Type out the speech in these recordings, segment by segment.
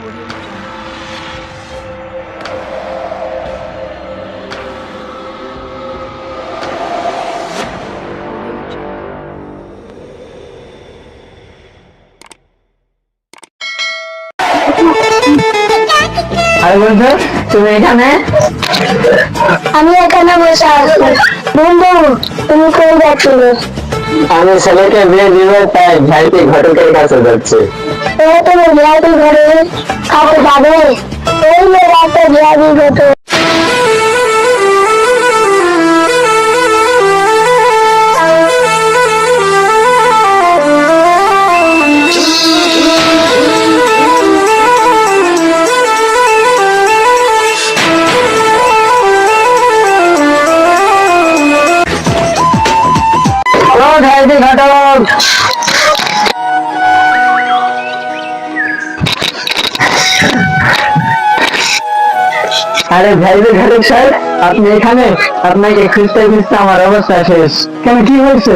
আরে বন্ধু, তুমি এখানে? আমি এখানে বসে আছি। বন্ধু, তুমি কই যাচ্ছিলে? আমি ছেলেকে বিয়ে দিব, তাই ভাইকে ঘটকের কাছে যাচ্ছি। তুমি বিয়াদি ঘরে খাবো যাবে? এই মেয়েরা তো বিয়াদি ঘটে। ঘটক, আরে ভাই ঘটক সাহেব, আপনি এখানে? আপনাকে খুঁজতে খুঁজতে আমার অবস্থা শেষ। কেন, কি হয়েছে?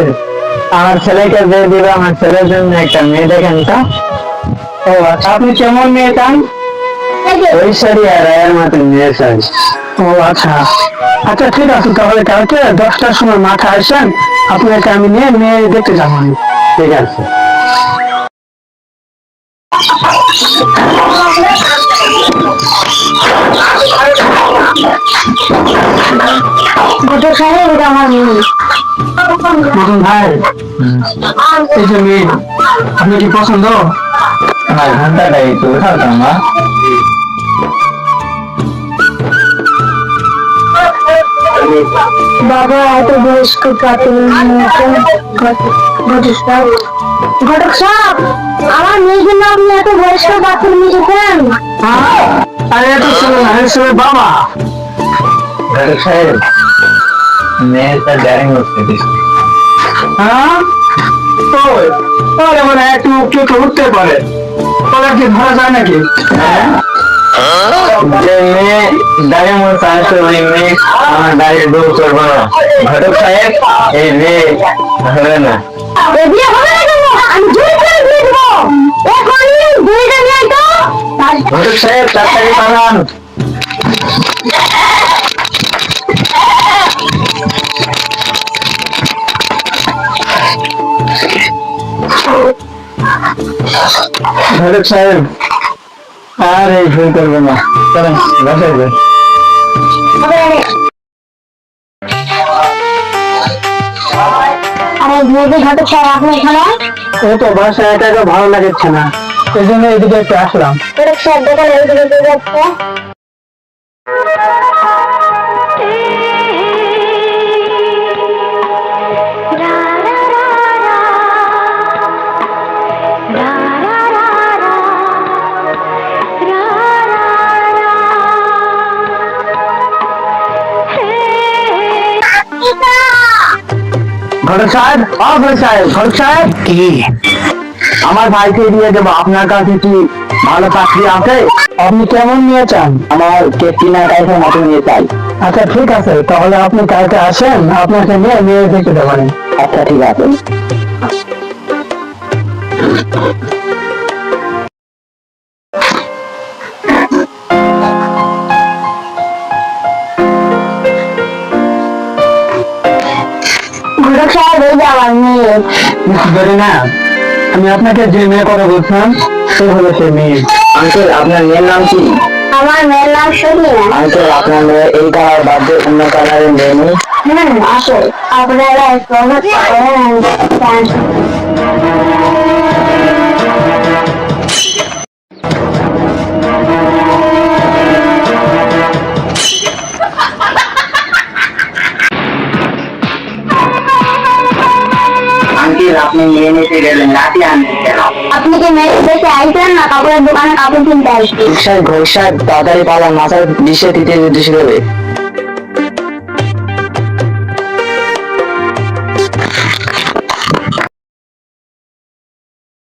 আমার ছেলেকে বিয়ে দিবে, আমার ছেলের জন্য একটা মেয়ে দেখেন তো। ও আচ্ছা, আপনি কেমন মেয়ে চান? ঐশ্বরী আর রায়ের মতো মেয়ে চাই। ও আচ্ছা আচ্ছা, ঠিক আছে, তাহলে কালকে 10টার সময় মাঠে আসেন, আপনাকে আমি নিয়ে মেয়ে দেখতে যাবো। ঠিক আছে। ঘটক সাহেব, এটা আমার মেয়ে। মতন ভাই, এই যে মেয়ে, আপনি কি পছন্দ? আমার ঘন্টাটা একটু উঠাতাম না। বাবা, এত বয়স্ক ঘটক সাহেব, আমার মেয়ের জন্য আপনি এত বয়স্ক পাথর নিয়েছেন? আরে এত ছিল না, ছিল বাবা। ঘটক সাহেব, মেয়েটা ড্যারিং হচ্ছে বেশি। হ্যাঁ, মানে একটু কেউ তো উঠতে পারে, ওরা কি ধরা যায় নাকি? যে মেয়ে দাঁড়িয়ে মতো আসে, ওই মেয়ে আমার দাঁড়িয়ে দৌড় করবো না। ঘটক সাহেব, এই মেয়ে ধরে না। ঘটক সাহেব, তাড়াতাড়ি পালান। ঘটক সাহেব, আর এই ভুল করবো না, চলেন বাসায় যাই। ঘটক সাহেব, আপনি এখানে? ও তো বাসায় একা একা ভালো লাগছে না, এই জন্য এদিকে একটু আসলাম। ঘটক সাহেব, দেখেন এইদিকে যাচ্ছে। ঘটক সাহেব, ঘটক সাহেব, ঘটক সাহেব, কি আমার ভাইকে দিয়ে দেবো? আপনার কাছে কি ভালো চাকরি আছে? আপনি কেমন নিয়ে চান? আমার ক্যাটরিনা কাইফের মতো নিয়ে চাই। আচ্ছা ঠিক আছে, তাহলে আপনি কালকে আসেন, আপনাকে নিয়ে মেয়ে দেখতে দেবেন। আচ্ছা ঠিক আছে। ঘটক সাহেব, এই যে আমার মেয়ে। ধরে না, আমি আপনাকে যে মেয়ে কথা বলছিলাম সে হলো সে মেয়ে। আঙ্কেল, আপনার মেয়ের নাম কি? আমার মেয়ের নাম সরিয়া। আঙ্কেল, আপনার মেয়ে এই কালার বাদ দিয়ে অন্য কালারের মেয়ে নেই? আসে, আপনারা আপনি মেয়ে নিতে গেলেন, রাতে আনলেন কেন? আপনি কি মেয়ে দেখে আইতেন না কাপড়ের দোকানে কাপড় কিনতে আসবেন? ঘোষায় তাড়াতাড়ি পালা, মাথার বিষে দিতে দেবে।